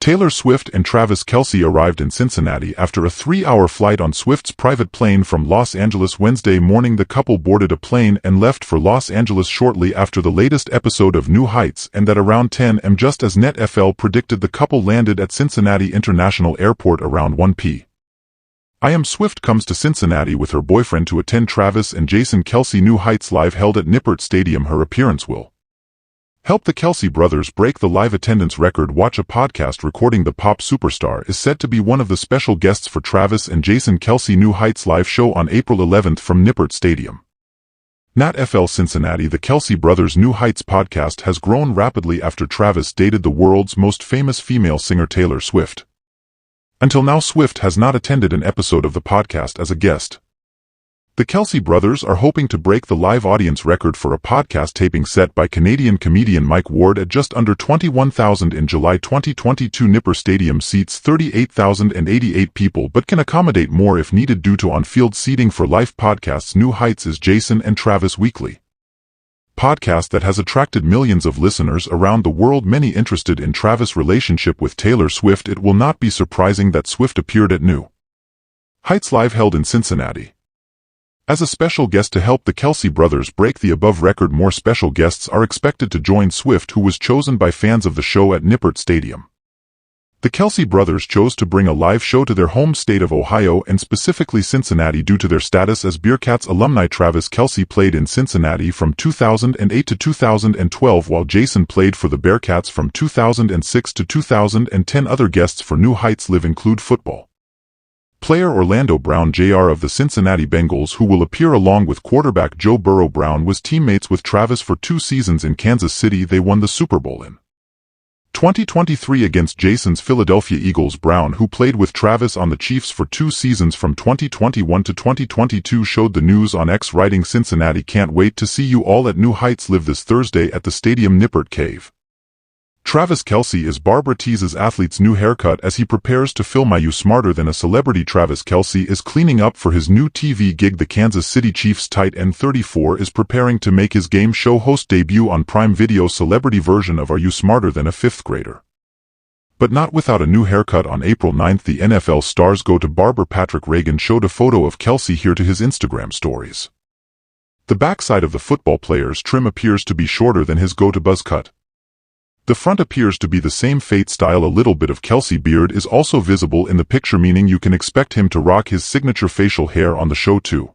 Taylor Swift and Travis Kelce arrived in Cincinnati after a 3-hour flight on Swift's private plane from Los Angeles. Wednesday morning, the couple boarded a plane and left for Los Angeles shortly after the latest episode of New Heights, and at around 10 am, just as NFL predicted, the couple landed at Cincinnati International Airport around 1 p.m. Swift comes to Cincinnati with her boyfriend to attend Travis and Jason Kelce New Heights Live held at Nippert Stadium. Her appearance will help the Kelce brothers break the live attendance record. Watch a podcast recording the pop superstar is set to be one of the special guests for Travis and Jason Kelce New Heights Live show on April 11th from Nippert Stadium. NFL Cincinnati. The Kelce brothers' New Heights podcast has grown rapidly after Travis dated the world's most famous female singer Taylor Swift. Until now, Swift has not attended an episode of the podcast as a guest. The Kelce brothers are hoping to break the live audience record for a podcast taping set by Canadian comedian Mike Ward at just under 21,000 in July 2022. Nippert Stadium seats 38,088 people but can accommodate more if needed due to on-field seating for live podcasts. New Heights is Jason and Travis weekly podcast that has attracted millions of listeners around the world, many interested in Travis' relationship with Taylor Swift. It will not be surprising that Swift appeared at New Heights Live held in Cincinnati as a special guest to help the Kelce brothers break the above record. More special guests are expected to join Swift, who was chosen by fans of the show at Nippert Stadium. The Kelce brothers chose to bring a live show to their home state of Ohio and specifically Cincinnati due to their status as Bearcats alumni. Travis Kelce played in Cincinnati from 2008 to 2012 while Jason played for the Bearcats from 2006 to 2010. Other guests for New Heights Live include football player Orlando Brown Jr. of the Cincinnati Bengals, who will appear along with quarterback Joe Burrow. Brown was teammates with Travis for 2 seasons in Kansas City. They won the Super Bowl in 2023 against Jason's Philadelphia Eagles. Brown, who played with Travis on the Chiefs for 2 seasons from 2021 to 2022, showed the news on X, writing, "Cincinnati can't wait to see you all at New Heights Live this Thursday at the stadium Nippert Cave." Travis Kelce is Barbara Tease's athlete's new haircut as he prepares to film You Smarter Than a Celebrity. Travis Kelce is cleaning up for his new TV gig. The Kansas City Chiefs tight end 34 is preparing to make his game show host debut on Prime Video's celebrity version of Are You Smarter Than a Fifth Grader? But not without a new haircut. On April 9th, the NFL star's go-to barber Patrick Reagan showed a photo of Kelce here to his Instagram stories. The backside of the football player's trim appears to be shorter than his go-to buzz cut. The front appears to be the same fade style. A little bit of Kelce beard is also visible in the picture, meaning you can expect him to rock his signature facial hair on the show too.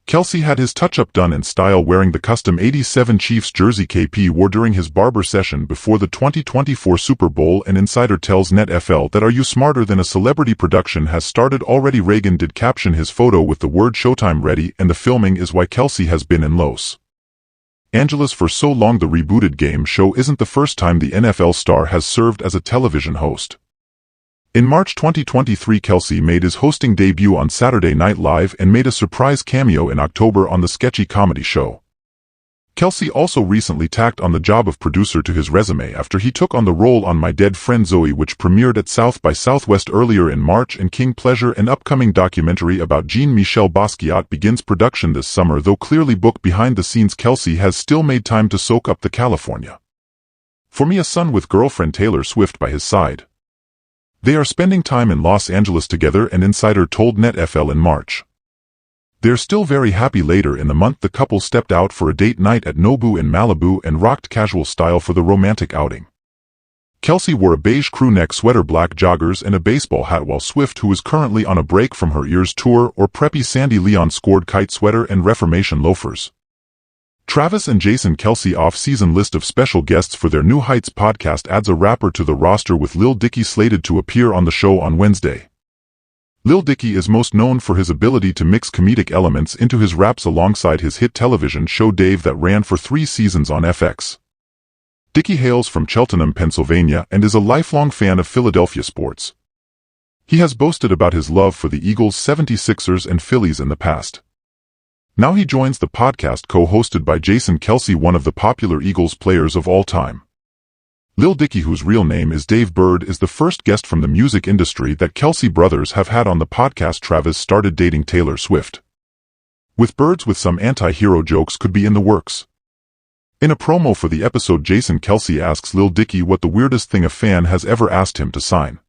Kelce had his touch-up done in style wearing the custom '87 Chiefs jersey KP wore during his barber session before the 2024 Super Bowl. An insider tells NetFL that Are You Smarter Than a Celebrity production has started already. Reagan did caption his photo with the word Showtime ready, and the filming is why Kelce has been in Los Angeles for so long. The rebooted game show isn't the first time the NFL star has served as a television host. In March 2023, Kelce made his hosting debut on Saturday Night Live and made a surprise cameo in October on the sketchy comedy show. Kelce also recently tacked on the job of producer to his resume after he took on the role on My Dead Friend Zoe, which premiered at South by Southwest earlier in March, and King Pleasure, an upcoming documentary about Jean-Michel Basquiat, begins production this summer. Though clearly booked behind the scenes, Kelce has still made time to soak up the California for me a son with girlfriend Taylor Swift by his side. They are spending time in Los Angeles together, an insider told NetFL in March. They're still very happy. Later in the month, the couple stepped out for a date night at Nobu in Malibu and rocked casual style for the romantic outing. Kelce wore a beige crew neck sweater, black joggers, and a baseball hat, while Swift, who is currently on a break from her Ears tour, or preppy Sandy Leon scored kite sweater and Reformation loafers. Travis and Jason Kelce off-season list of special guests for their New Heights podcast adds a rapper to the roster, with Lil Dicky slated to appear on the show on Wednesday. Lil Dicky is most known for his ability to mix comedic elements into his raps alongside his hit television show Dave that ran for 3 seasons on FX. Dicky hails from Cheltenham, Pennsylvania, and is a lifelong fan of Philadelphia sports. He has boasted about his love for the Eagles, 76ers, and Phillies in the past. Now he joins the podcast co-hosted by Jason Kelce, one of the popular Eagles players of all time. Lil Dicky, whose real name is Dave Bird, is the first guest from the music industry that Kelce brothers have had on the podcast. Travis started dating Taylor Swift with Birds, with some anti-hero jokes could be in the works. In a promo for the episode, Kelce asks Lil Dicky what the weirdest thing a fan has ever asked him to sign.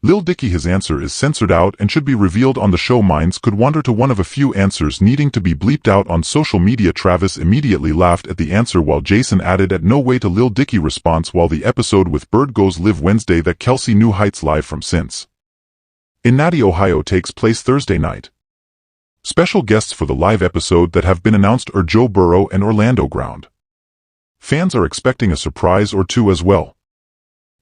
Lil Dicky, his answer is censored out and should be revealed on the show. Minds could wander to one of a few answers needing to be bleeped out on social media. Travis immediately laughed at the answer, while Jason added at no way to Lil Dicky response while the episode with Bird goes live Wednesday. That Kelce New Heights live from Cincinnati, Ohio takes place Thursday night. Special guests for the live episode that have been announced are Joe Burrow and Orlando Ground. Fans are expecting a surprise or two as well.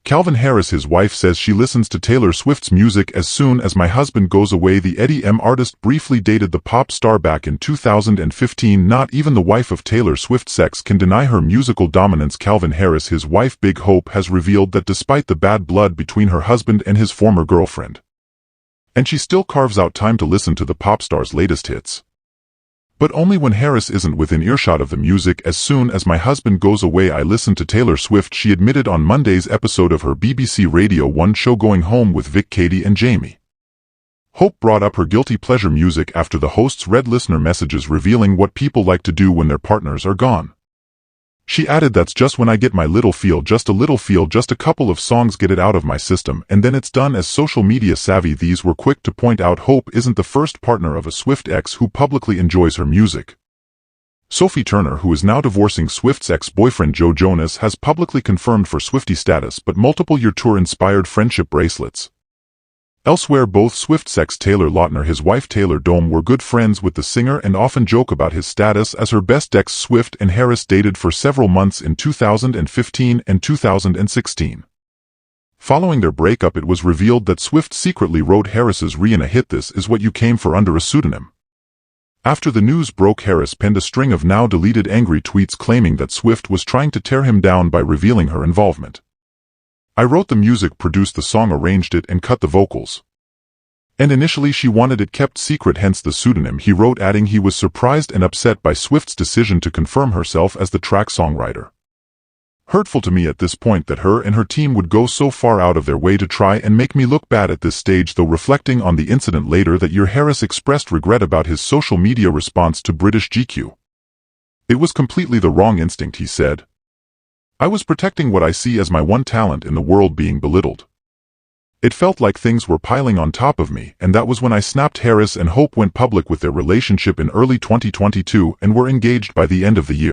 Calvin Harris, his wife, says she listens to Taylor Swift's music as soon as my husband goes away. The Eddie M artist briefly dated the pop star back in 2015. Not even the wife of Taylor Swift sex can deny her musical dominance. Calvin Harris, his wife Big Hope, has revealed that despite the bad blood between her husband and his former girlfriend, and she still carves out time to listen to the pop star's latest hits. But only when Harris isn't within earshot of the music. As soon as my husband goes away, I listen to Taylor Swift, she admitted on Monday's episode of her BBC Radio 1 show Going Home with Vic, Katie and Jamie. Hope brought up her guilty pleasure music after the hosts read listener messages revealing what people like to do when their partners are gone. She added, "That's just when I get my little feel, just a couple of songs, get it out of my system, and then it's done." As social media savvy these were quick to point out, Hope isn't the first partner of a Swift ex who publicly enjoys her music. Sophie Turner, who is now divorcing Swift's ex-boyfriend Joe Jonas, has publicly confirmed for Swiftie status but multiple year tour-inspired friendship bracelets. Elsewhere, both Swift's ex Taylor Lautner, his wife Taylor Dome, were good friends with the singer and often joke about his status as her best ex. Swift and Harris dated for several months in 2015 and 2016. Following their breakup, it was revealed that Swift secretly wrote Harris's Rihanna hit "This Is What You Came For" under a pseudonym. After the news broke, Harris penned a string of now-deleted angry tweets claiming that Swift was trying to tear him down by revealing her involvement. "I wrote the music, produced the song, arranged it, and cut the vocals. And initially she wanted it kept secret, hence the pseudonym," he wrote, adding he was surprised and upset by Swift's decision to confirm herself as the track songwriter. "Hurtful to me at this point that her and her team would go so far out of their way to try and make me look bad at this stage." Though reflecting on the incident later that year, Harris expressed regret about his social media response to British GQ. "It was completely the wrong instinct," he said. "I was protecting what I see as my one talent in the world being belittled. It felt like things were piling on top of me, and that was when I snapped." Harris and Hope went public with their relationship in early 2022 and were engaged by the end of the year.